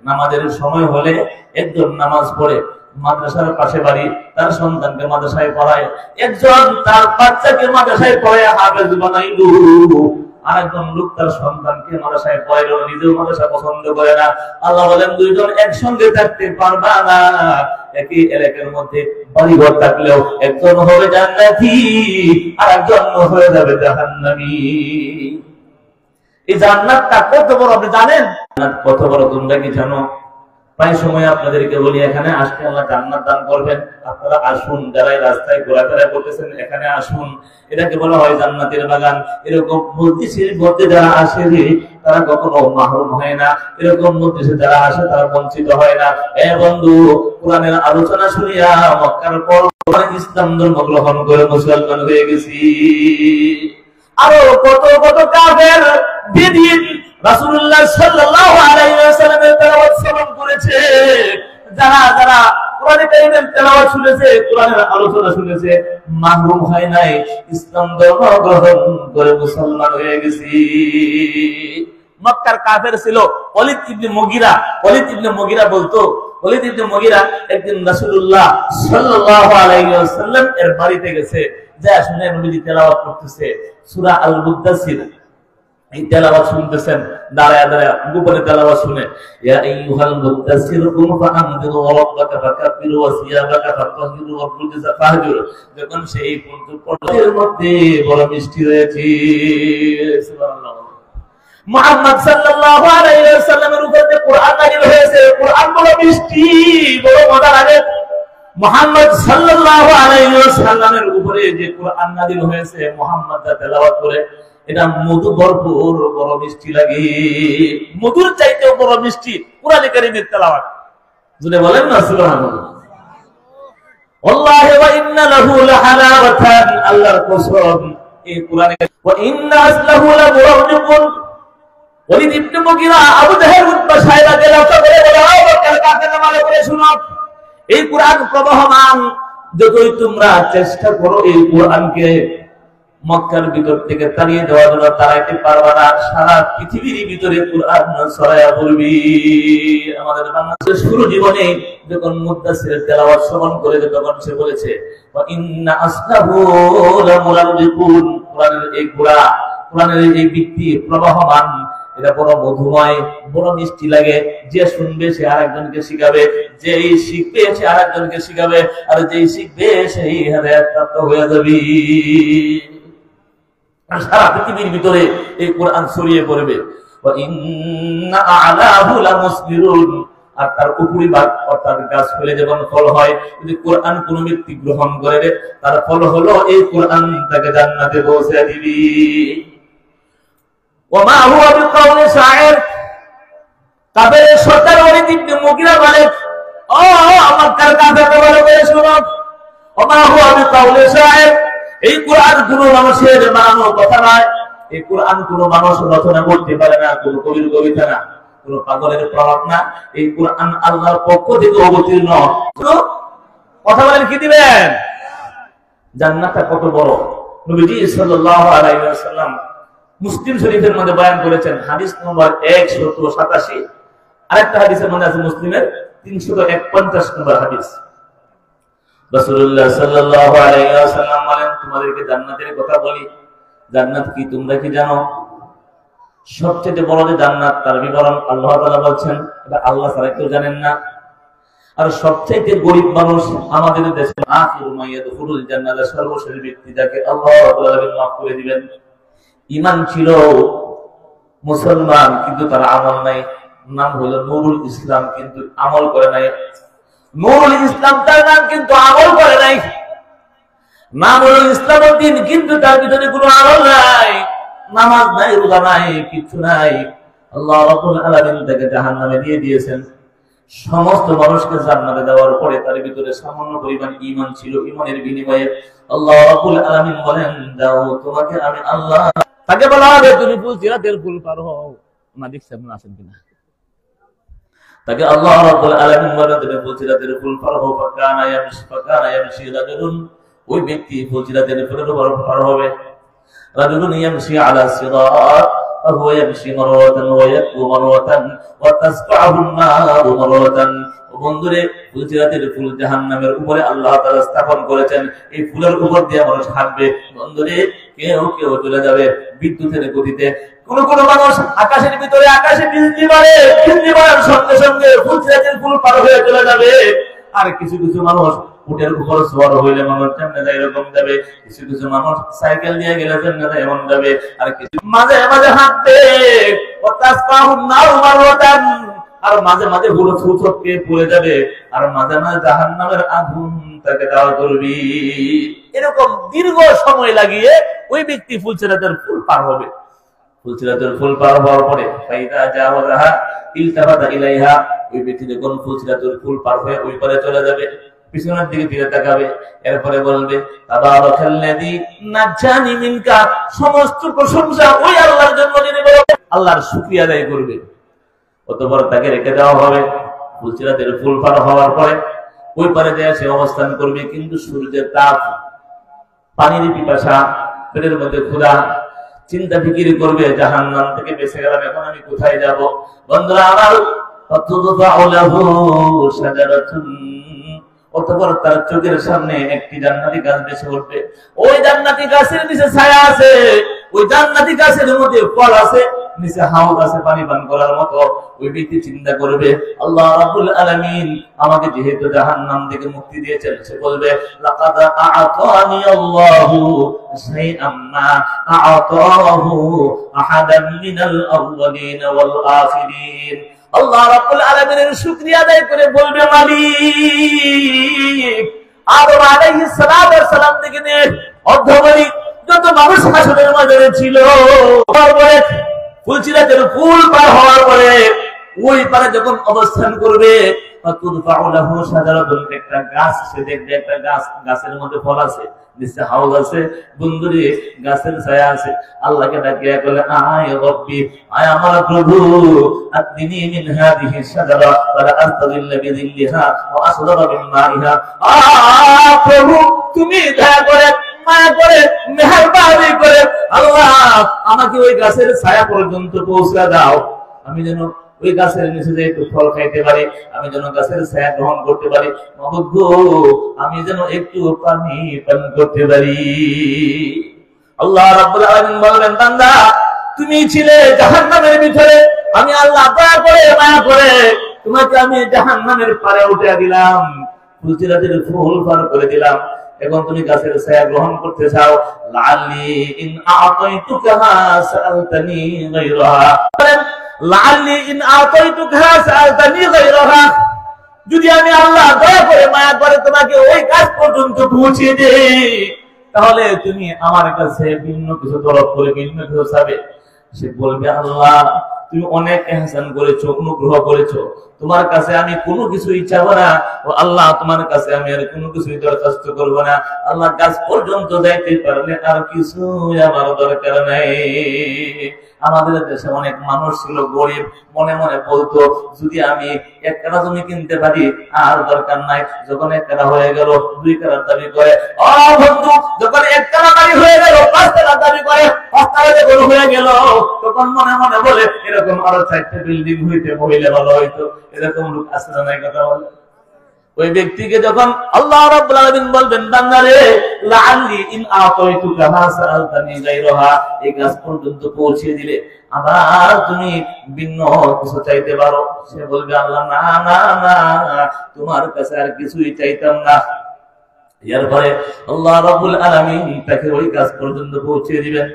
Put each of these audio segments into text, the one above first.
নামাজের সময় হলে একজন নামাজ পড়ে, মাদ্রাসার পাশে বাড়ি, তার সন্তানকে মাদ্রাসায় পড়ায়, একজন তার বাচ্চাকে মাদ্রাসায় পড়ে হাফেজ বানাইলো, আরেকজন লোক তার সন্তানকে মাদ্রাসায় পড়াইলো, নিজেও মাদ্রাসা পছন্দ করে না। আল্লাহ বলেন দুইজন একসঙ্গে থাকতে পারবা না। একই এলাকার মধ্যে বাড়িঘর থাকলেও একজন হবে জান্নাতি আর একজন হয়ে যাবে জাহান্নামী। এই জান্নাতটা কত বড় আপনি জানেন? জান্নাত কত বড় তোমরা কি জানো? প্রায় সময় আপনাদেরকে বলি এখানে আসলে আল্লাহ জান্নাত দান করবেন, আপনারা আসুন। যারা রাস্তায় ঘোরাফেরা করতেছেন এখানে আসুন, এটাকে বলা হয় জান্নাতের বাগান। এরকম মজলিসের মধ্যে যারা আসে তারা কখনো মাহরুম হয় না, এরকম মজলিসে যারা আসে তারা বঞ্চিত হয় না। এ বন্ধু, কোরআনের আলোচনা শুনিয়া মক্কার পর ইসলাম ধর্ম গ্রহণ করে মুসলমান হয়ে গেছি। আরো কত কত কাফের বেদিন রাসূলুল্লাহ সাল্লাল্লাহু আলাইহি ওয়াসাল্লামের তেলাওয়াত শ্রবণ করেছে। যারা যারা কোরআন কারীমের তেলাওয়াত শুনেছে, কোরআনের আলোচনা শুনেছে, মাহরুম হয় নাই, ইসলাম ধর্ম গ্রহণ করে মুসলমান হয়ে গেছে। মক্কার কাফের ছিল ওয়ালিদ ইবনে মুগীরা। ওয়ালিদ ইবনে মুগীরা বলতো, ওয়ালিদ ইবনে মুগীরা একদিন রাসূলুল্লাহ সাল্লাল্লাহু আলাইহি ওয়াসাল্লাম এর বাড়িতে গেছে, যা শুনে নবী তেলাওয়াত করতেছে সূরা আল মুদ্দাসির। এই তেলাওয়াত শুনতেছেন দাঁড়ায় দাঁড়ায়, গোপনে তেলাওয়াত শুনে, ইয়া আইয়ুহাল মুদ্দাসির কুম ফাআনদির ওয়া রাব্বাকা ফাকাব্বির ওয়া সিয়াবাকা ফাতাহহির ওয়া রুজা ফাহজুর। যখন সেই পড়ার মধ্যে বড় মিষ্টি রয়েছে। সুবহানাল্লাহ। মুহাম্মদ সাল্লাল্লাহু আলাইহি ওয়াসাল্লামের উপরে কোরআন নাযিল হয়েছে, কোরআন বড় মিষ্টি, বড় মজা লাগে। মুহাম্মদ সাল্লাল্লাহু আলাইহি ওয়াসাল্লামের উপরে যে কোরআন নাযিল হয়েছে, মুহাম্মদ যা তেলাওয়াত করে এটা মধু ভরপুর, বড় মিষ্টি লাগে। মধুর চাইতেও বড় মিষ্টি কোরআন কারীমের তেলাওয়াত। জুড়ে বলেন না সুবহানাল্লাহ। ওয়াল্লাহি ওয়া ইন্না লাহু লাহালাওয়াতান, আল্লাহর কসম এই কোরআনে, ওয়া ইন্না আসলাহু লামুরাজ্জুকুন। ওয়ালিদ ইবনে মুগীরা আবু জাহেল উতবা সাহেবা তেলাওয়াত করে বলে, ও বকর কাফেররা ভালো করে শুনো, এই কোরআন প্রবাহমান, যতই তোমরা চেষ্টা করো এই কোরআনকে মক্কার ভিতর থেকে তাড়িয়ে দেওয়ার জন্য তাড়াইতে পারবা না। সারা পৃথিবীর ভিতরে কোরআন ছড়ায়া পড়বে। আমাদের বাংলাদেশের শুরু জীবনে যখন মুদ্দাসিরের তেলাওয়াত শ্রবণ করে তখন সে বলেছে, ওয়া ইন্না আসলাহু লামুরাজ্জিকুন। কোরআনের এই গোড়া, কোরআনের এই বৃত্তি প্রবাহমান, এটা বড় মধুময়, বড় মিষ্টি লাগে। যে শুনবে সে আরেকজনকে শিখাবে, যেই শিখবে সে আরেকজনকে শিখাবে, আর যেই শিখবে সেই হেদায়েত প্রাপ্ত হয়ে যাবে। সারা পৃথিবীর ভিতরে এই কোরআন ছড়িয়ে পড়বে। ওয়া ইন্না আ'লাহু লামুসবিরুন। আর তার উপরি ভাগ অর্থাৎ গাছ ফলে যখন ফল হয়, যদি কোরআন কোন ব্যক্তি গ্রহণ করে তার ফল হলো এই কোরআন তাকে জান্নাতে পৌঁছে দিবে। ওয়া মা হুয়া বিকাউলি শাইর। কাফের সরদার ওয়ালিদ ইবনে মুগীরা বলে, ও আমার কাফেররা ভালো করে শুনো, ওয়া মা হুয়া বিকাউলি শাইর। এই কোরআন কোন মানুষের বানানো কথা নয়, এই কোরআন কোন মানুষ রচনা করতে পারে না, কোন কবির কবিতা না, কোন পাগলের প্রভাব না। এই কোরআন আল্লাহর পক্ষ থেকে অবতীর্ণ। কথা বলেন কি দিবেন? জান্নাতটা কত বড়। নবীজি সাল্লাল্লাহু আলাইহি ওয়াসাল্লাম মুসলিম শরীফের মধ্যে বয়ান করেছেন, হাদিস নম্বর 1187। আরেকটা হাদিসের মধ্যে আছে মুসলিমের 351 নম্বর হাদিস। রাসূলুল্লাহ সাল্লাল্লাহু আলাইহি ওয়াসাল্লাম বলেন, তোমাদেরকে জান্নাতের কথা বলি, জান্নাত কি তোমরা কি জানো? সবচেয়ে বড় যে জান্নাত তার বিবরণ আল্লাহ তাআলা বলছেন, এটা আল্লাহ ছাড়া কেউ জানেন না। আর সবচেয়ে গরীব মানুষ আমাদের দেশে, আখিরু মা ইয়াদখুলুল জান্নাত, সর্বশেষ ব্যক্তি যাকে আল্লাহ রাব্বুল আলামিন মাফ করে দিবেন। ঈমান ছিল, মুসলমান, কিন্তু তার আমল নাই। নাম হলো নূরুল ইসলাম, কিন্তু আমল করে নাই। নূরুল ইসলাম তার নাম, কিন্তু আমল করে নাই। নাম হলো ইসলামউদ্দিন, কিন্তু তার ভিতরে কোনো আমল নাই, নামাজ নাই, রোজা নাই, কিছু নাই। আল্লাহ রাব্বুল আলামিন তাকে জাহান্নামে দিয়ে দিয়েছেন। সমস্ত মানুষকে জান্নাতে দেওয়ার পরে তার ভিতরে সামান্য পরিমাণ ঈমান ছিল। ঈমানের বিনিময়ে আল্লাহ রাব্বুল আলামিন বলেন, দাও তোমাকে আমি আল্লাহ। তাকে বলা হবে, তুমি ফুলসিরাতের ফুল পার হও না, দেখছেন না আছেন কিনা? তাকে আল্লাহ রাব্বুল আলামিন বলেন, তুমি ফুলসিরাতের ফুল পার হও। ফাকানা ইয়ামশি রাজুলুন, ওই ব্যক্তি ফুলসিরাতের ফুলের উপর পার হবে। রাজুলুন ইয়ামশি আলা সিরাত, فهو يمشي مرة ويكبو مرة وتسقعه النار مرة। বন্ধুরে, ফুলসিরাতের ফুল জাহান্নামের উপরে আল্লাহ তাআলা স্থাপন করেছেন। এই ফুলের উপর দিয়ে মানুষ হাঁটবে। বন্ধুরে, কেউ কেউ চলে যাবে বিদ্যুতের গতিতে। কোন কোন মানুষ আকাশের ভিতরে আকাশে বিজলি মারার সঙ্গে সঙ্গে ফুলসিরাতের ফুল পার হয়ে চলে যাবে। আর কিছু কিছু মানুষ উটের উপর সওয়ার হইলে মানুষ জান্নাতে এরকম যাবে, কিছু কিছু মানুষ সাইকেল দিয়ে গেলে জান্নাতে এমন যাবে, আর কিছু মাঝে মাঝে হাঁটবে আর মাঝে মাঝে পুরো ছুটকে পড়ে যাবে, আর মাঝে মাঝে জাহান্নামের আগুন তাকে দেওয়া করবি। এরকম দীর্ঘ সময় লাগিয়ে ওই ব্যক্তি ফুলসিরাতের ফুল পার হবে। ফুলসিরাতের ফুল পার হওয়ার পরে ফাইদা জাওয়াজাহা ইলতাফাতা ইলাইহা, ওই ব্যক্তি যখন ফুলসিরাতের ফুল পার হয়ে ওই পারে চলে যাবে, পিছনের দিকে ফিরে তাকাবে, এরপরে বলবে তাবারাকাল্লাযী নাজ্জানি মিনকা, সমস্ত প্রশংসা ওই আল্লাহর জন্য যিনি আল্লাহর শুকরিয়া আদায় করবে। অতঃপর তাকে রেখে দেওয়া হবে। ফুলসিরাতের ফুল পার হওয়ার পরে ওই পারে যায় সে অবস্থান করবে, কিন্তু সূর্যের তাপ, পানির পিপাসা, পেটের মধ্যে ক্ষুধা, চিন্তা ফিকির করবে জাহান্নাম থেকে বেঁচে গেলাম, এখন আমি কোথায় যাব? বন্ধুরা আমার, অতঃপর তার চোখের সামনে একটি জান্নাতি গাছ বেঁচে উঠবে। ওই জান্নাতি গাছের নিচে ছায়া আছে, ওই জান্নাতি গাছের মধ্যে ফল আছে, নিচে হাউজ আছে পানি পান করার মতো। ওই ব্যক্তি চিন্তা করবে, আল্লাহ রাব্বুল আলামিন আমাকে যেহেতু জাহান্নাম থেকে মুক্তি দিয়েছেন, সে বলবে লাকাদ আ'তানি আল্লাহু শাইআম মা আ'তাহু আহাদান মিনাল আউয়ালিন ওয়াল আখিরিন। আল্লাহ রাব্বুল আলামিনের শুকরিয়া আদায় করে বলবে, মালিক আদম আলাইহিস সালাম থেকে নিয়ে অর্ধবলি যত মানুষ হাসরের ময়দানে ছিল, ফুলসিরাতের ফুল পার হওয়ার পরে ওই পারে যখন অবস্থান করবে, একটা গাছ সে দেখবে, একটা গাছের মধ্যে ফল আছে, নিচে হাউজ আছে, বন্ধুরে গাছের ছায়া আছে। আল্লাহকে ডাকিয়া বলে, আয় রব্বি, আয় আমার প্রভু, আতনি মিন হাদিহি শাজারা ওয়ালা আস্তাযিল্লা বিযিল্লিহা ওয়া আসরাবা মিন মাইহা। প্রভু, তুমি দয়া করে, মায়া করে, মেহেরবানি করে আল্লাহ আমাকে ওই গাছের ছায়া পর্যন্ত পৌঁছে দাও, আমি যেন ওই গাছের নিচে যে একটু ফল খাইতে পারি, আমি যেন গাছের ছায়া গ্রহণ করতে পারি, আমি যেন একটু পানি পান করতে পারি। আল্লাহ রাব্বুল আলামিন বললেন, বান্দা তুমি ছিলে জাহান্নামের ভিতরে, আমি আল্লাহ দয়া করে মায়া করে তোমাকে আমি জাহান্নামের পারে উঠিয়ে দিলাম, ফুলসিরাতের ফুল পার করে দিলাম, এখন তুমি গাছের ছায়া গ্রহণ করতে চাও। লাআল্লি ইন আ'তাইতুকা সাআলতানি গায়রাহা, লাআল্লি ইন আ'তাইতুকা সাআলতানি গায়রাহা, যদি আমি আল্লাহ দয়া করে মায়া করে তোমাকে ওই গাছ পর্যন্ত পৌঁছে দেই, তাহলে তুমি আমার কাছে ভিন্ন কিছু তলব করে ভিন্ন কিছু চাবে। সে বলবে, আল্লাহ তুমি অনেক ইহসান করেছো, অনুগ্রহ করেছো, তোমার কাছে আমি কোনো কিছুই চাবো না, ও আল্লাহ তোমার কাছে আমি আর কোনো কিছুই দরখাস্ত করবো না। আল্লাহ গাছ পর্যন্ত যাইতে পারলে আর কিছু আমার দরকার নাই। আমাদের দেশে অনেক মানুষ ছিল গরিব, মনে মনে বলতো, যদি আমি এক কাঠা জমি কিনতে পারি আর দরকার নাই, যখন এক কাঠা হয়ে গেল 2 কাঠার দাবি করে। বন্ধু, যখন 1 কাঠা বাড়ি হয়ে গেল 5 কাঠার দাবি করে, 5 কাঠা গরু হয়ে গেল, তখন মনে মনে বলে এরকম আরো 4টা বিল্ডিং হইতে মহিলা ভালো হইতো। এরকম লোক আসলে নাই কথা বলে। ওই ব্যক্তিকে যখন আল্লাহ রাব্বুল আলামিন বলবেন, বান্দারে লাআল্লি ইন আ'তাইতুকা মা সাআলতানি গায়রাহা, এই গাছ পর্যন্ত পৌঁছে দিলে আবার তুমি ভিন্ন কিছু চাইতে পারো, সে বলবে, আল্লাহ না না না, তোমার কাছে আর কিছুই চাইতাম না। এরপরে আল্লাহ রাব্বুল আলামিন তাকে ওই গাছ পর্যন্ত পৌঁছে দিবেন।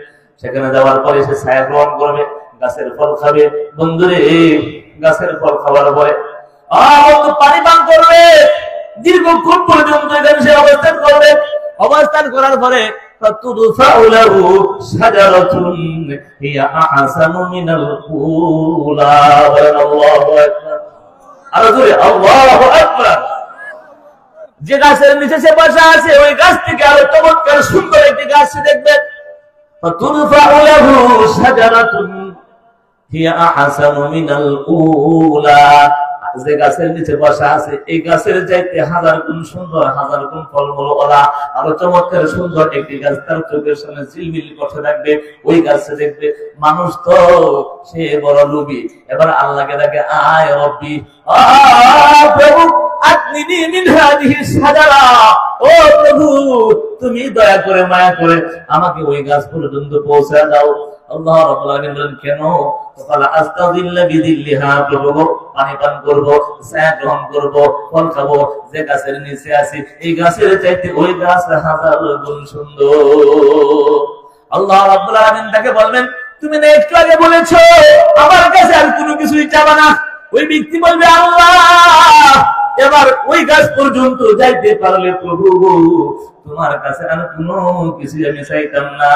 সেখানে যাওয়ার পরে সে ছায়া গ্রহণ করবে, গাছের ফল খাবে। বন্ধুরে, গাছের ফল খাওয়ার পরে পানি পান করবে, দীর্ঘক্ষণ পর্যন্ত এখানে সে অবস্থান করবে। অবস্থান করার পরে যে গাছের নিচে সে বসা আছে, ওই গাছ থেকে আরো চমৎকার সুন্দর একটি গাছ দেখবে। যে গাছের নিচে বসা আছে এই গাছের চাইতে হাজার গুণ সুন্দর, হাজার গুণ ফলমূল ওলা আরো চমৎকার সুন্দর একটি গাছ তার চোখের সামনে ঝিলমিল করতে থাকবে। ওই গাছে দেখবে মানুষ তো সে বড় লোভী, এবার আল্লাহকে ডাকে আয় রব্বি, প্রভু আতনিনি মিন হাদিহি সাজারা, ও প্রভু তুমি দয়া করে মায়া করে আমাকে ওই গাছ পর্যন্ত পৌঁছে দাও। আল্লাহ রাব্বুল আলামিন বলেন কেন? ফালা আস্তাযিল্লা বিযিল্লিহা, প্রভু পানি পান করব, ছায়া গ্রহণ করব, ফল খাবো, যে গাছের নিচে আছি এই গাছের চাইতে ওই গাছ হাজার গুণ সুন্দর। আল্লাহ রাব্বুল আলামিন তাকে বলবেন তুমি না একটু আগে বলেছো আমার কাছে আর কোনো কিছুই চাবা না। ওই ব্যক্তি বলবে আল্লাহ এবার ওই গাছ পর্যন্ত যাইতে পারলে প্রভু তোমার কাছে আর কোনো কিছু আমি চাইতাম না।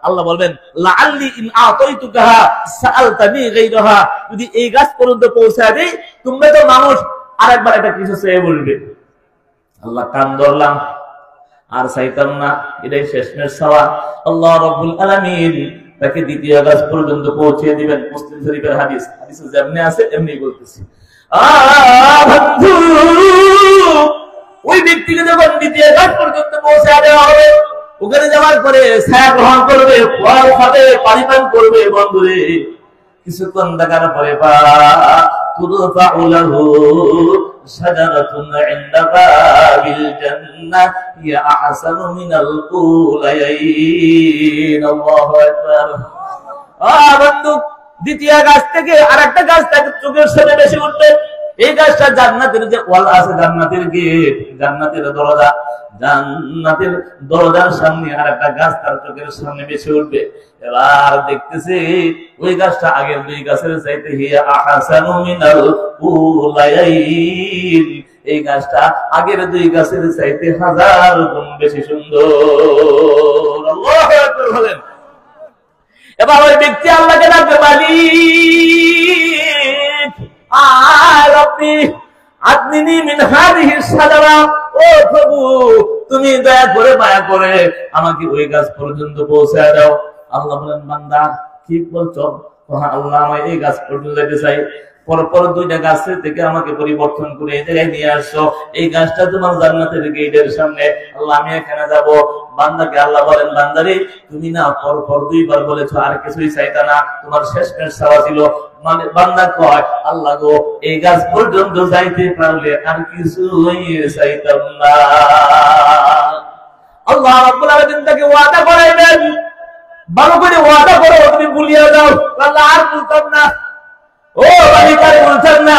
আল্লাহ বলবেন লাআল্লি ইন আতাইতুকাহা সাআলতানি গায়রাহা, যদি এই গাছ পর্যন্ত পৌঁছায় দেই তোমরা তো মানুষ আরেকবার এটা কিছু চেয়ে বলবে। আল্লাহ কান ধরলাম আর চাইতাম না, এটাই শেষমেশ চাওয়া। আল্লাহ রাব্বুল আলামিন তাকে দ্বিতীয় গাছ পর্যন্ত পৌঁছে দিবেন। মুসলিম শরীফের হাদিস, হাদিসে যেমনি আছে এমনি বলতেছি। বন্ধু ওই ব্যক্তিকে যখন দ্বিতীয় গাছ পর্যন্ত পৌঁছে দেওয়া হবে, ওখানে যাওয়ার পরে ছায়া গ্রহণ করবে, ফল খাবে, পানি পান করবে। বন্ধুরে কিছুক্ষণ দেখার পরে তুরফাউ লাহু শাজারাতুন ইনদা বাবিল জান্নাহ ইয়া আহসানু মিনাল কুলাইন। আল্লাহু আকবার। বন্ধু দ্বিতীয় গাছ থেকে আরেকটা গাছ তাকে চোখের সামনে বেশি উঠবে। এই গাছটা জান্নাতের যে ওয়াল আছে, জান্নাতের গেট, জান্নাতের দরজা, জান্নাতের দরজার সামনে আরেকটা গাছ তার চোখের সামনে বেশি উঠবে। এবার দেখতেছে ওই গাছটা আগের দুই গাছের চাইতে হিয়া আহসানু মিনাল কুলাইন, এই গাছটা আগের দুই গাছের চাইতে হাজার গুণ বেশি সুন্দর। আল্লাহু আকবার বলেন। এবার ওই ব্যক্তি আল্লাহকে ডাকবে মালিক আয় রব্বি আতনিনি মিন হাদিহি সাজারা, ও প্রভু তুমি দয়া করে মায়া করে আমাকে ওই গাছ পর্যন্ত পৌঁছে দাও। আল্লাহ বলেন বান্দা কি বলছো? আল্লাহ আমি এই গাছ পর্যন্ত যেতে চাই। পরপর দুইটা গাছের থেকে আমাকে পরিবর্তন করে এই জায়গায় নিয়ে আসছো, এই গাছটা তোমার জান্নাতের গেটের সামনে। আল্লাহ আমি এখানে যাব। বান্দাকে আল্লাহ বলেন বান্দারে তুমি না পরপর দুইবার বলেছো আর কিছুই চাইতা না, তোমার শেষমেশ চাওয়া ছিল। মানে বান্দা কয় আল্লাহ গো এই গাছ পর্যন্ত যাইতে পারলে আর কিছুই চাইতাম না। আল্লাহ রাব্বুল আলামিন তাকে ওয়াদা করাইবেন, ভালো করে ওয়াদা করো তুমি ভুলিয়া যাও। আল্লাহ আর বলতাম না, ও বালিকার বলছেন না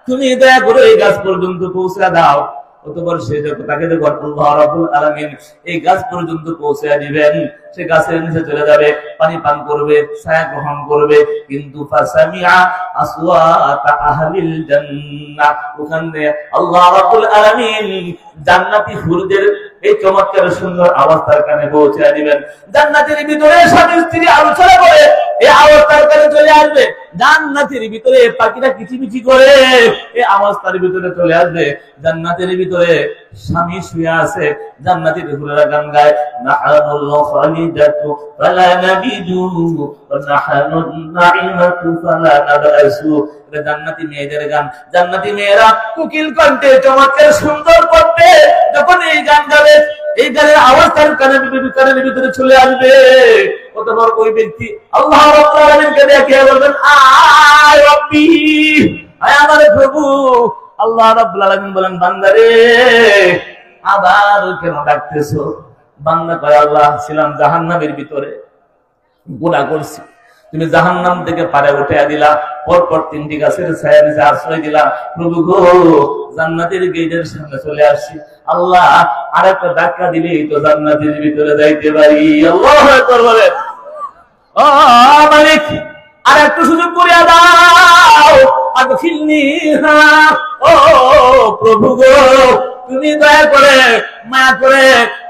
তুমি দয়া করে এই গাছ পর্যন্ত পৌঁছে দাও। অতঃপর সে তাকে যখন আল্লাহ রাব্বুল আলামিন এই গাছ পর্যন্ত পৌঁছে দিবেন, সে গাছের নিচে চলে যাবে, পানি পান করবে, ছায়া গ্রহণ করবে। কিন্তু ফাসামিআ আসওয়াতা আহলিল জান্নাহ, ওখানে আল্লাহ রাব্বুল আলামিন জান্নাতি হুরদের এই চমৎকার সুন্দর আওয়াজ তার কানে পৌঁছে দিবেন। জান্নাতের ভিতরে স্বামী স্ত্রী আলোচনা করে এই আওয়াজ তার কানে চলে আসবে। জান্নাতের ভিতরে পাখিরা কিচিমিচি করে এই আওয়াজ তার ভিতরে চলে আসবে। জান্নাতের ভিতরে স্বামী শুয়ে আছে, জান্নাতের হুরেরা গান গায় নাহানুল খালিদাতু ফালা নাবিদু ওয়া নাহানুন নাঈমাতু ফালা নাবাসু। এটা জান্নাতি মেয়েদের গান। জান্নাতি মেয়েরা কোকিল কণ্ঠে চমৎকার সুন্দর কণ্ঠে যখন এই গান গাবে, এই গানের আওয়াজ তার কানের ভিতরে চলে আসবে। অতঃপর ওই ব্যক্তি আল্লাহ রাব্বুল আলামিনকে দেখে বলবেন আয় রব্বি, আয় আমার প্রভু। আল্লাহ রাব্বুল আলামিন বলেন বান্দারে আবার কেন ডাকতেছো? বান্দা কয় আল্লাহ ছিলাম জাহান্নামের ভিতরে, গুনাহ করছি, তুমি জাহান্নাম থেকে পারে উঠাইয়া দিলা, পরপর তিনটি গাছের ছায়া নিচে আশ্রয় দিলা। প্রভু গো জান্নাতের গেটের সামনে চলে আসছি, আল্লাহ আরেকটা ধাক্কা দিলেই তো জান্নাতের ভিতরে যাইতে পারি। আল্লাহু আকবার বলেন। ও মালিক আর একটু সুযোগ করে দাও, আদখিলনি। ও প্রভু গো তুমি দয়া করে মায়া করে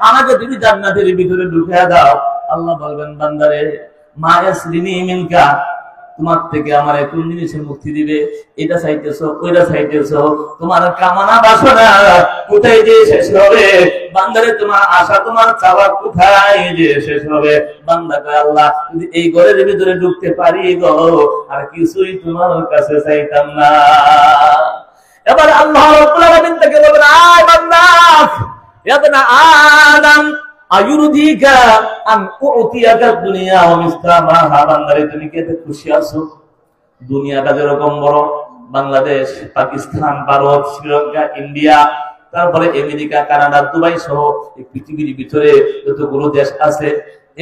আমাকে তুমি জান্নাতের ভিতরে ঢুকিয়ে দাও। আল্লাহ বলবেন বান্দারে মা ইয়াসরিনি মিনকা, তোমার থেকে আমার কোন জিনিসে মুক্তি দিবে, এটা চাইতেছো ওইটা চাইতেছো, তোমার কামনা বাসনা কোথায় যে শেষ হবে বান্দারে, তোমার আশা তোমার চাওয়া কোথায় যে শেষ হবে। বান্দা কয় আল্লাহ যদি এই ঘরের ভিতরে ঢুকতে পারি গো আর কিছুই তোমার কাছে চাইতাম না। এবার আল্লাহ রাব্বুল আলামিন তাকে বলেন, আয় বান্দা, ইয়া বানা আদম আয়ুরদিকা আন উতিয়াকা দুনিয়া ওয়া মিসলামাহা, বান্দারে তুমি কি এতে খুশি আছো? দুনিয়াটা যেরকম বড়, বাংলাদেশ, পাকিস্তান, ভারত, শ্রীলঙ্কা, ইন্ডিয়া, তারপরে আমেরিকা, কানাডা, দুবাই সহ এই পৃথিবীর ভিতরে যতগুলো দেশ আছে,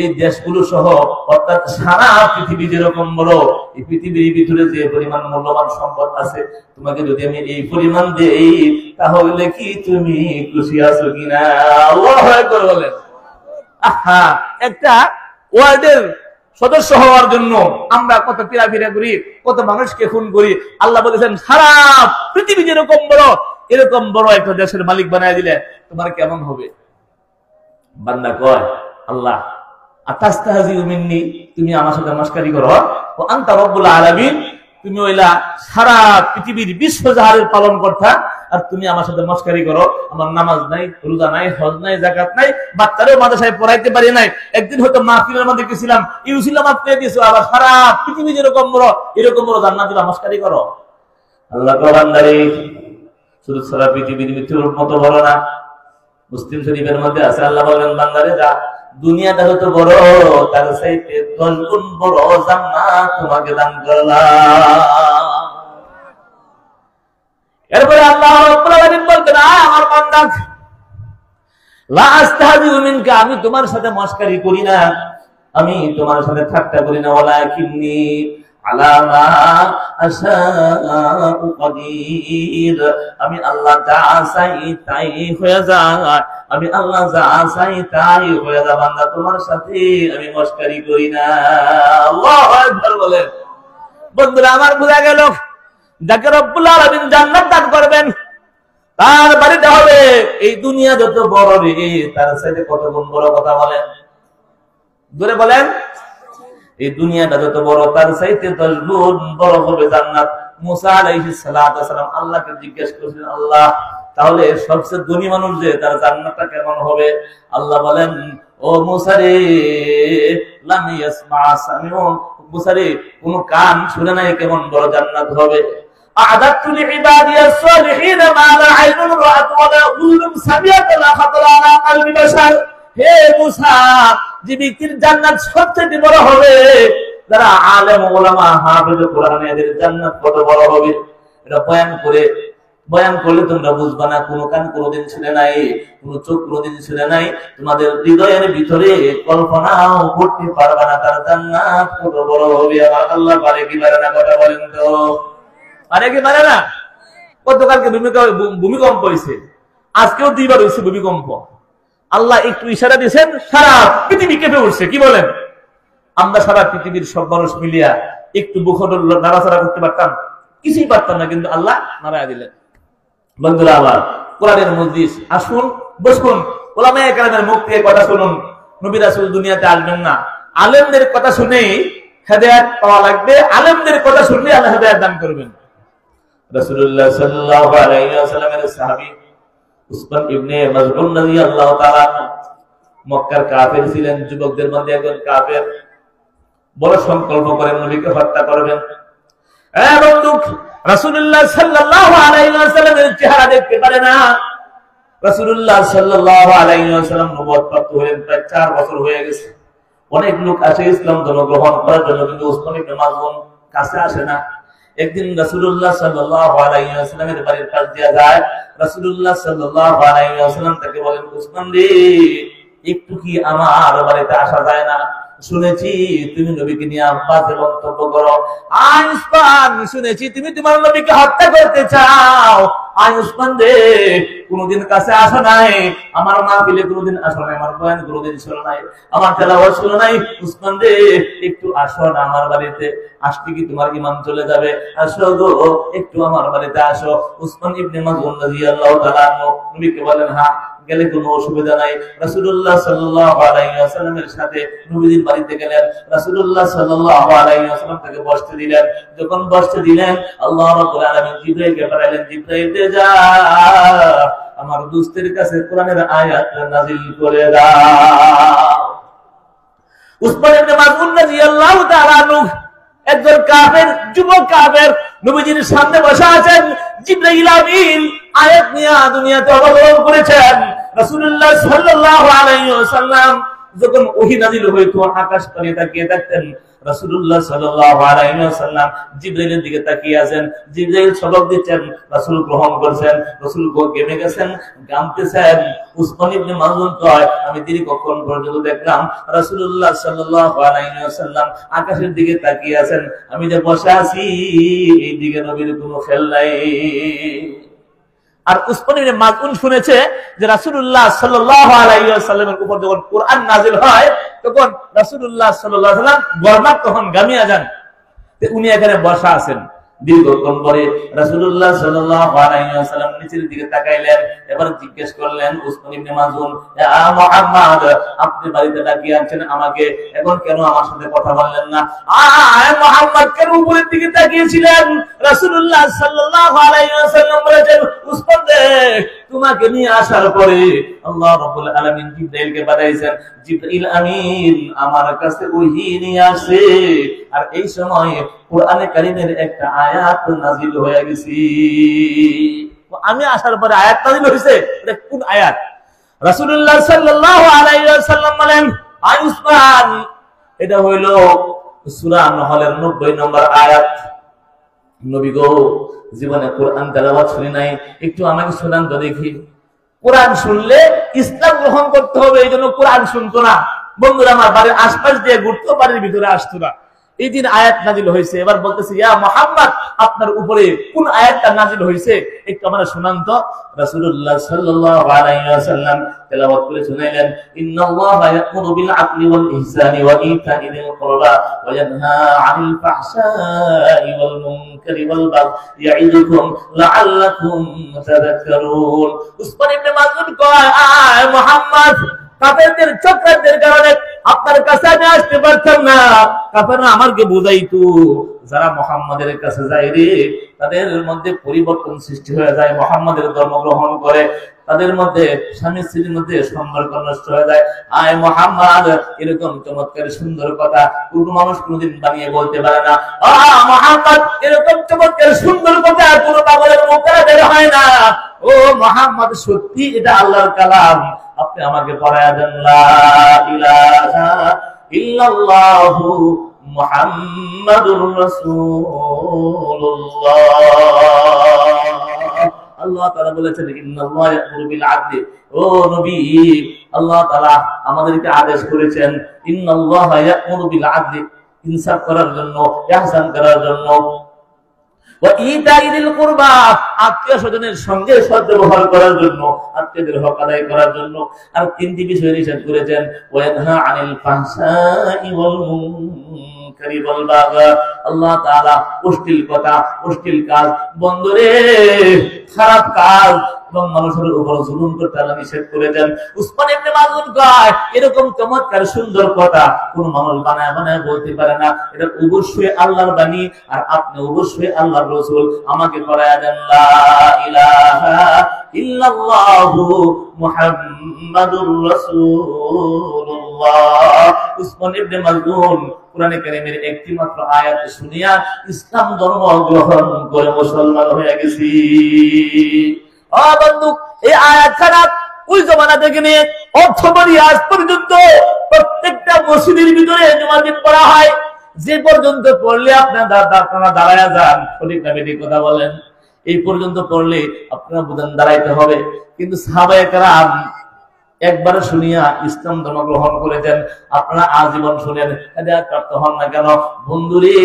এই দেশগুলো সহ অর্থাৎ সারা পৃথিবী যেরকম বড়, এই পৃথিবীর ভিতরে যে পরিমাণ মূল্যবান সম্পদ আছে, তোমাকে যদি আমি এই পরিমাণ দেই তাহলে কি তুমি খুশি আছো কিনা? আল্লাহু আকবার বলেন। আহা, একটা ওয়ার্ল্ডের সদস্য হওয়ার জন্য আমরা কত পিরাপিরা করি, কত মানুষকে খুন করি। আল্লাহ বলেছেন সারা পৃথিবী যেরকম বড়, এরকম বড় একটা দেশের মালিক বানায় দিলে তোমার কেমন হবে? বান্দা কয়, আল্লাহ আতাস্তাহজিউ মিন্নি, তুমি আমার সাথে মস্কারি করো, ও আনতা রব্বুল আলামিন, তুমি হইলা সারা পৃথিবীর বিশ্বজাহারের পালন কর্তা, আর তুমি আমার সাথে মস্কারি করো। আমার নামাজ নাই, রোজা নাই, হজ নাই, যাকাত নাই, বাচ্চারেও মাদ্রাসায় পড়াইতে পারি নাই। একদিন হয়তো মাহফিলের মধ্যে গেছিলাম, ইউছিলাম আপনি দিয়েছো, আবার সারা পৃথিবী যেরকম বড় এরকম বড় জান্নাত মস্কারি করো। আল্লাহ কয়, বান্দারে শুধু সারা পৃথিবীর মৃত্যুর মতো বড় না। মুসলিম শরীফের মধ্যে আছে, আল্লাহ বলেন, বান্দারে যা, দুনিয়াটা হয়তো বড়, তার চাইতে 10 গুণ বড় জান্নাত তোমাকে দান করলাম। এরপরে আল্লাহ রাব্বুল আলামিন বলতেন, আমার বান্দা, লা আস্তাহজিউ মিনকা, আমি তোমার সাথে মস্কারি করি না, আমি তোমার সাথে ঠাট্টা করি না, ওয়ালাকিন্নী আলা মা আশাউ কাদির, আমি আল্লাহ যা চাই তাই হয়ে যায়, আমি আল্লাহ যা চাই তাই হয়ে যায়। বান্দা তোমার সাথে আমি মস্কারি করি না। আল্লাহু আকবার বলেন। বন্ধুরা আমার, বোঝা গেল যাকে রব্বুল আলামিন জান্নাত দান করবেন তার বাড়িটা হবে এই দুনিয়া যত বড় রে, তার সাথে কত গুণ বড়, কথা বলেন জোরে বলেন। এই দুনিয়াটা যত বড় তার চাইতে 10 গুণ বড় হবে জান্নাত। মুসা আলাইহিস সালাতু ওয়াস সালাম আল্লাহকে জিজ্ঞেস করেছেন, আল্লাহ তাহলে সবচেয়ে ধনী মানুষ যে, তার জান্নাতটা কেমন হবে? আল্লাহ বলেন, ও মুসা রে, লাম ইয়াসমা সামিউন, মুসা রে কোন কান শুনে নাই কেমন বড় জান্নাত হবে। আ'দাতু লিইবাদিয়াস সালিহিন মা লা আইনুন রাআত ওয়া লা উযুনুন সামিআত ওয়া লা খাতারা আলা কলবি বাশার। হে মুসা, যে ব্যক্তির জান্নাত সবচেয়ে বড় হবে, যারা আলেম ওলামা হাফেজ কোরআন, এদের জান্নাত কত বড় হবে এটা বয়ান করলে তোমরা বুঝবা না। কোনো কান কোনোদিন শুনে নাই, কোনো চোখ কোনোদিন শুনে নাই, তোমাদের হৃদয়ের ভিতরে কল্পনাও করতে পারবা না তার জান্নাত কত বড় হবে। আমার আল্লাহ পারে কি পারে না? কথা বলেন তো, পারে কি পারে না? গতকালকে ভূমিকম্প হয়েছে, আজকেও 2 বার হয়েছে ভূমিকম্প। আল্লাহ একটু ইশারা দিয়েছেন, সারা পৃথিবী কেঁপে উঠছে। কি বলেন? আমরা সারা পৃথিবীর সব মানুষ মিলিয়া একটু বুকটা নাড়াচাড়া করতে পারতাম? কিছুই পারতাম না, কিন্তু আল্লাহ নাড়ায়া দিলেন। বন্ধুরা আমার, কোরআনের মজলিস, আসুন বসুন, ওলামায়ে কেরামের মুখ থেকে কথা শুনুন। নবী রাসূল দুনিয়াতে আসবেন না, আলেমদের কথা শুনেই হেদায়েত পাওয়া লাগবে। আলেমদের কথা শুনলে আল্লাহ হেদায়েত দান করবেন। রাসূলুল্লাহ সাল্লাল্লাহু আলাইহি ওয়াসাল্লামের সাহাবী উসমান ইবনে মাযউন রাদিয়াল্লাহু তাআলা মক্কার কাফের ছিলেন, যুবকদের মধ্যে একজন কাফের, বড় সংকল্প করেন নবীকে হত্যা করবেন। বন্ধু, রাসূলুল্লাহ সাল্লাল্লাহু আলাইহি ওয়াসাল্লামের চেহারা দেখতে পারে না। রাসূলুল্লাহ সাল্লাল্লাহু আলাইহি ওয়াসাল্লাম নবুয়ত প্রাপ্ত হলেন প্রায় 4 বছর হয়ে গেছে। অনেক লোক আসে ইসলাম ধর্ম গ্রহণ করার জন্য, কিন্তু উসমান ইবনে মাযউন কাছে আসে না। একদিন রাসূলুল্লাহ সাল্লাল্লাহু আলাইহি ওয়াসাল্লামের বাড়ির পাশ দিয়ে যায়। রাসূলুল্লাহ সাল্লাল্লাহু আলাইহি ওয়াসাল্লাম তাকে বলেন, উসমান রে, একটু কি আমার বাড়িতে আসা যায় না? শুনেছি তুমি নবীকে নিয়ে বাজে মন্তব্য করো। আয় উসমান, শুনেছি তুমি তোমার নবীকে হত্যা করতে চাও। আয় উসমান রে, কোনদিন কাছে আসো নাই, আমার মাহফিলে কোনদিন আসো নাই, আমার বয়ান কোনদিন শোনো নাই, আমার তেলাওয়াত শোনো নাই। উসমান রে, একটু আসো না আমার বাড়িতে, আসলে কি তোমার ঈমান চলে যাবে? আসো গো, একটু আমার বাড়িতে আসো। উসমান ইবনে মাযউন রাদিয়াল্লাহু তাআলা নবীকে বলেন, হ্যাঁ গেলে কোনো অসুবিধা নাই। রাসূলুল্লাহ সাল্লাল্লাহু আলাইহি ওয়াসাল্লামের সাথে নবীজির বাড়িতে গেলেন। রাসূলুল্লাহ সাল্লাল্লাহু আলাইহি ওয়াসাল্লাম তাকে বসতে দিলেন। যখন বসতে দিলেন, আল্লাহ রাব্বুল আলামিন জিবরাইলকে পাঠালেন, জিবরাইল যা আমার দোস্তের কাছে কোরআনের আয়াত নাযিল করে দাও। উসমান ইবনে মাযউন রাদিয়াল্লাহু তাআলা আনহু একজন কাফের, যুবক কাফের, নবীজির সামনে বসা আছেন। জিবরাইল আমিন আয়াত নিয়ে দুনিয়াতে অবতরণ করেছেন। রাসূলুল্লাহ সাল্লাল্লাহু আলাইহি ওয়াসাল্লাম যখন ওহী নাযিল হইতো আকাশ পানে তাকিয়ে থাকতেন। রাসূলুল্লাহ সাল্লাল্লাহু আলাইহি ওয়াসাল্লাম জিবরাইলের দিকে তাকিয়ে আছেন। জিবরাইল সবক দিচ্ছেন, রাসূল গ্রহণ করেছেন। রাসূল গেমে গেছেন, গামতেছেন। উসমান ইবনে মাযউন কয়, আমি দীর্ঘক্ষণ পর্যন্ত দেখলাম রাসূলুল্লাহ সাল্লাল্লাহু আলাইহি ওয়াসাল্লাম আকাশের দিকে তাকিয়ে আছেন, আমি যে বসে আছি এই দিকে নবীর কোনো খেয়াল নাই। আর উসমান ইবনে মাযউন শুনেছে যে রাসূলুল্লাহ সাল্লাল্লাহু আলাইহি ওয়াসাল্লামের উপর যখন কোরআন নাযিল হয় তখন রাসূলুল্লাহ সাল্লাল্লাহু আলাইহি ওয়াসাল্লাম গরমাত তখন গামিয়া যান। উনি এখানে বসা আছেন। দীর্ঘক্ষণ পরে রাসূলুল্লাহ সাল্লাল্লাহু আলাইহি ওয়াসাল্লাম নিচের দিকে তাকাইলেন। এবার জিজ্ঞেস করলেন, উসমান ইবনে মাযউন, ইয়া মুহাম্মদ, আপনি বাড়িতে ডাকিয়ে আনছেন আমাকে, এখন কেন আমার সাথে কথা বললেন না? মুহাম্মদ কেন উপরের দিকে তাকিয়েছিলেন? রাসূলুল্লাহ সাল্লাল্লাহু আলাইহি ওয়াসাল্লাম বলেছেন, উসমান দেখ, তোমাকে নিয়ে আসার পরে আল্লাহ রাব্বুল আলামিন জিবরাইলকে পাঠাইছেন। জিবরাইল আমিন আমার কাছে ওহী নিয়ে আসে, আর এই সময় কোরআনে কারীমের একটা আয়াত নাযিল হয়ে গেছে। আমি আসার পরে আয়াত নাযিল হইছে। এটা কোন আয়াত? রাসূলুল্লাহ সাল্লাল্লাহু আলাইহি ওয়াসাল্লাম বলেন, আয় উসমান, এটা হইল সূরা নহলের 90 নম্বর আয়াত। নবী গো, জীবনে কোরআন তেলাওয়াত শুনি নাই, একটু আমাকে শোনান তো দেখি। কোরআন শুনলে ইসলাম গ্রহণ করতে হবে, এই জন্য কোরআন শুনতো না। বন্ধুরা আমার বাড়ির আশপাশ দিয়ে ঘুরতো, বাড়ির ভিতরে আসতো না। এই দিন আয়াত নাযিল হয়েছে। এবার বলতেছে, ইয়া মুহাম্মদ, আপনার উপরে কোন আয়াতটা নাযিল হয়েছে একটু আমরা শুনান তো। রাসূলুল্লাহ সাল্লাল্লাহু আলাইহি ওয়াসাল্লাম তেলাওয়াত করে শুনাইলেন, ইন্নাল্লাহা ইয়া'মুরু বিল আদলি ওয়াল ইহসানি ওয়া ইতা'i যিল কুরবা ওয়া ইয়ানহা 'আনিল ফাহশা'i ওয়াল মুনকারি ওয়াল বাগই ইয়া'iদুকুম লা'আল্লাকুম তাযাক্কারুন। উসমান ইবনে মাযউন কয়, আয় মুহাম্মদ, কাফেরদের চক্রান্তের কারণে আপনার কাছে আমি আসতে পারতাম না। কাফেররা আমাকে বুঝাইতো, যারা মুহাম্মাদের কাছে যায় রে, তাদের মধ্যে পরিবর্তন সৃষ্টি হয়ে যায়, মুহাম্মাদের ধর্ম গ্রহণ করে, তাদের মধ্যে স্বামী স্ত্রীর মধ্যে সম্পর্ক নষ্ট হয়ে যায়। আয় মুহাম্মদ, এরকম চমৎকার সুন্দর কথা কোন মানুষ কোনদিন বানিয়ে বলতে পারে না। মুহাম্মদ, এরকম চমৎকার সুন্দর কথা কোন পাগলের মুখ থেকে বের হয় না। ও মুহাম্মদ, সত্যি এটা আল্লাহর কালাম, আপনি আমাকে পড়ায়া দেন, লা ইলাহা ইল্লাল্লাহু মুহাম্মাদুর রাসূলুল্লাহ। আল্লাহ তাআলা বলেছেন, ইন্নাল্লাহা ইয়া'মুরু বিল আদলি। ও নবী, আল্লাহ তাআলা আমাদেরকে আদেশ করেছেন, ইন্নাল্লাহা ইয়া'মুরু বিল আদলি, ইনসাফ করার জন্য, ইহসান করার জন্য, ওয়া ইতা'i যিল কুরবা, আত্মীয়-স্বজনের সঙ্গে সদ্ব্যবহার করার জন্য, আত্মীয়দের হক আদায় করার জন্য। আর তিনটি বিষয় নিষেধ করেছেন, ওয়া ইয়ানহা 'আনিল ফাহশা'i ওয়াল মুনকারি ওয়াল বাগই। আল্লাহ তাআলা অশ্লীল কথা, অশ্লীল কাজ, বন্ধুরে খারাপ কাজ এবং মানুষের উপর জুলুম করতে আল্লাহ নিষেধ করেছেন। উসমান ইবনে মাযউন কয়, এরকম চমৎকার সুন্দর কথা কোন মানুষ বানায় বানায় বলতে পারে না, এটা অবশ্যই আল্লাহর বাণী, আর আপনি অবশ্যই আল্লাহর রাসূল, আমাকে করায়া দেন, লা ইলাহা ইল্লাল্লাহু মুহাম্মাদুর রাসূলুল্লাহ। উসমান ইবনে মাযউন কোরআনে কারীমের একটি মাত্র আয়াত শুনিয়া ইসলাম ধর্ম গ্রহণ করে মুসলমান হয়ে গেছি। বন্ধু, এই আয়াত খানা ওই জমানা থেকে নিয়ে অর্থমণি আজ পর্যন্ত প্রত্যেকটা মসজিদের ভিতরে জুমাদিন পড়া হয়। যে পর্যন্ত পড়লে আপনারা দাঁড়ায়া যান, সঠিক না বেঠিক কথা বলেন, এই পর্যন্ত পড়লে আপনারা বুঝেন দাঁড়াইতে হবে। কিন্তু সাহাবায়ে কেরাম একবার শুনিয়া ইসলাম ধর্ম গ্রহণ করেছেন, আপনারা আজীবন শুনেন, হেদায়েত প্রাপ্ত হন না কেন? বন্ধুরে,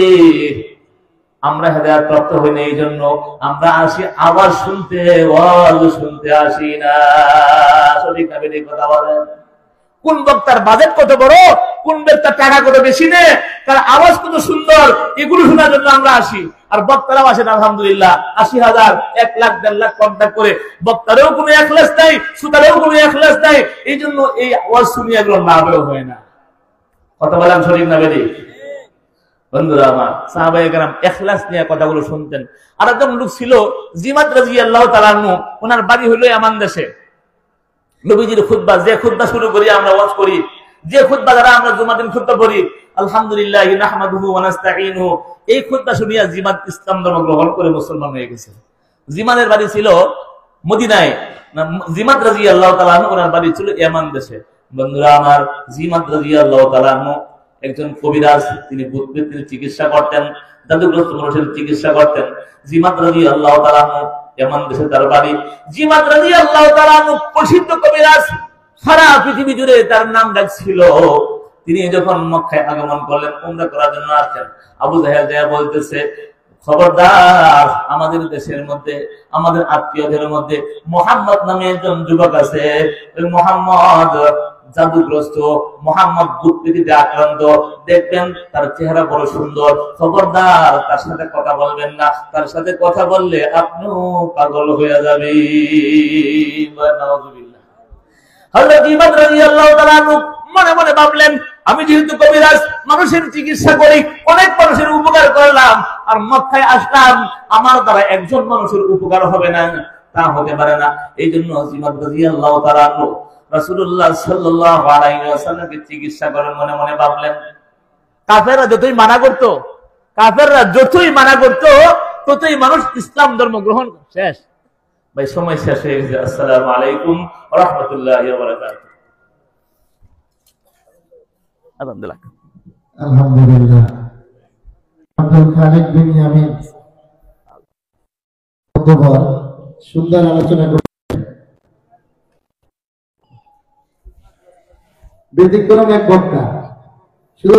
আমরা হেদায়েত প্রাপ্ত হই না, এই জন্য আমরা আসি আবার শুনতে, ওয়াজ শুনতে আসি না। সঠিক না বেঠিক কথা বলেন? কোন বক্তার বাজেট কত বড়, কোন বক্তার টাকা কত বেশি নেই, তার আওয়াজ কত সুন্দর, এগুলো শোনার জন্য আমরা আসি। আর বক্তারাও আসেন আলহামদুলিল্লাহ ৮০,০০০, ১ লাখ ১.৫ লাখ কন্ট্যাক্ট করে। বক্তারেও কোনো এখলাস নাই, শ্রোতারেও কোনো এখলাস নাই, এই জন্য এই আওয়াজ শুনিয়ে এগুলো লাভেও হয় না। কথা বলেন শরীফ না বেরি? বন্ধুরা আমার, সাহাবায়ে কেরাম ইখলাস নিয়ে কথাগুলো শুনতেন। আর একজন লোক ছিল জিমাত রাদিয়াল্লাহু তাআলা আনহু, ওনার বাড়ি হলো ইয়ামান দেশে। নবীজির খুতবা, যে খুতবা শুরু করি আমরা ওয়াজ করি, যে খুতবা দ্বারা আমরা জুমার দিন খুতবা পড়ি, আলহামদুলিল্লাহ নাহমাদুহু ওয়া নাস্তাঈনুহু, এই খুতবা শুনিয়া জিমাত ইসলাম ধর্ম গ্রহণ করে মুসলমান হয়ে গেছে। জিমানের বাড়ি ছিল মদিনায়, জিমাত রাদিয়াল্লাহু তাআলা আনহু ওনার বাড়ি ছিল ইয়ামান দেশে। বন্ধুরা আমার, জিমাত রাদিয়াল্লাহু তাআলা আনহু একজন কবিরাজ, তিনি ভূতপ্রেতের চিকিৎসা করতেন, জাদুগ্রস্ত মানুষের চিকিৎসা করতেন। জিমাত রাদিয়াল্লাহু তাআলা আনহু ইয়ামান দেশে তার বাড়ি। জিমাত রাদিয়াল্লাহু তাআলা আনহু প্রসিদ্ধ কবিরাজ, সারা পৃথিবী জুড়ে তার নাম ডাক ছিল। তিনি যখন মক্কায় আগমন করলেন, উমরা করার জন্য আসছেন, আবু জাহেল যা বলতেছে, খবরদার, আমাদের দেশের মধ্যে, আমাদের আত্মীয়দের মধ্যে মুহাম্মদ নামে একজন যুবক আছে, ওই মুহাম্মদ জাদুগ্রস্ত, মুহাম্মদ ভূতপ্রেতে আক্রান্ত, দেখবেন তার চেহারা বড় সুন্দর, খবরদার তার সাথে কথা বলবেন না, তার সাথে কথা বললে আপনিও পাগল হয়ে যাবেন। নাউযুবিল্লাহ। হযরত ইমাম রাদিয়াল্লাহু তাআলা মনে মনে ভাবলেন, আমি যেহেতু কবিরাজ, মানুষের চিকিৎসা করি, অনেক মানুষের উপকার করলাম, আর মক্কায় আসলাম, আমার দ্বারা একজন মানুষের উপকার হবে না, তা হতে পারে না। এই জন্য ইমাম রাদিয়াল্লাহু তাআলা রাসূলুল্লাহ সাল্লাল্লাহু আলাইহি ওয়াসাল্লামকে চিকিৎসা করেন। মনে মনে ভাবলেন, কাফেররা যতই মানা করতো, ততই মানুষ ইসলাম ধর্ম গ্রহণ শেষ। ভাই সময় শেষ হয়ে গেছে। আসসালামু আলাইকুম ওয়া রাহমাতুল্লাহি ওয়া বারাকাতুহু। আলহামদুলিল্লাহ, আলহামদুলিল্লাহ। আব্দুল খালিক বিন ইয়ামিন সুন্দর আলোচনা করেছেন। ব্যতিক্রম এক বক্তা, শুধু